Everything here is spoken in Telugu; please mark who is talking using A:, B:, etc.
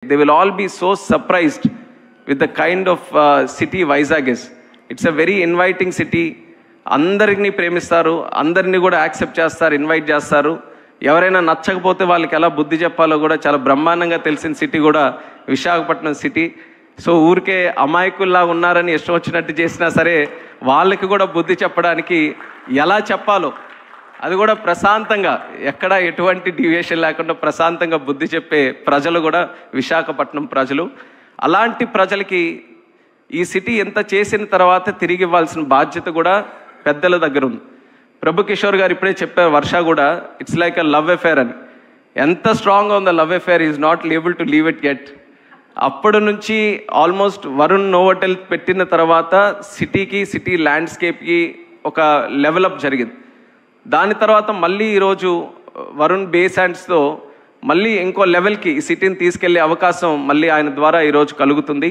A: They will all be so surprised with the kind of city Vizag is. It's a very inviting city. అందరిని ప్రేమిస్తారు, అందరినీ కూడా యాక్సెప్ట్ చేస్తారు, ఇన్వైట్ చేస్తారు. ఎవరైనా నచ్చకపోతే వాళ్ళకి ఎలా బుద్ధి చెప్పాలో కూడా చాలా బ్రహ్మాండంగా తెలిసిన సిటీ కూడా విశాఖపట్నం సిటీ. సో ఊరికే అమాయకుల్లా ఉన్నారని ఇష్టం వచ్చినట్టు చేసినా సరే వాళ్ళకి కూడా బుద్ధి చెప్పడానికి ఎలా చెప్పాలో అది కూడా ప్రశాంతంగా, ఎక్కడ ఎటువంటి డివియేషన్ లేకుండా ప్రశాంతంగా బుద్ధి చెప్పే ప్రజలు కూడా విశాఖపట్నం ప్రజలు. అలాంటి ప్రజలకి ఈ సిటీ ఎంత చేసిన తర్వాత తిరిగి ఇవ్వాల్సిన బాధ్యత కూడా పెద్దల దగ్గర ఉంది. ప్రభు కిషోర్ గారు ఇప్పుడే చెప్పారు, వర్ష కూడా it's like a love affair అని. ఎంత స్ట్రాంగ్గా ఉందో love affair, is not able to leave it get. అప్పటి నుంచి ఆల్మోస్ట్ వరుణ్ నోవోటెల్ పెట్టిన తర్వాత సిటీకి, సిటీ ల్యాండ్స్కేప్కి ఒక లెవెలప్ జరిగింది. దాని తర్వాత మళ్ళీ ఈరోజు వరుణ్ బేస్ హ్యాండ్స్తో మళ్ళీ ఇంకో లెవెల్కి ఈ సిటీని తీసుకెళ్లే అవకాశం మళ్ళీ ఆయన ద్వారా ఈరోజు కలుగుతుంది.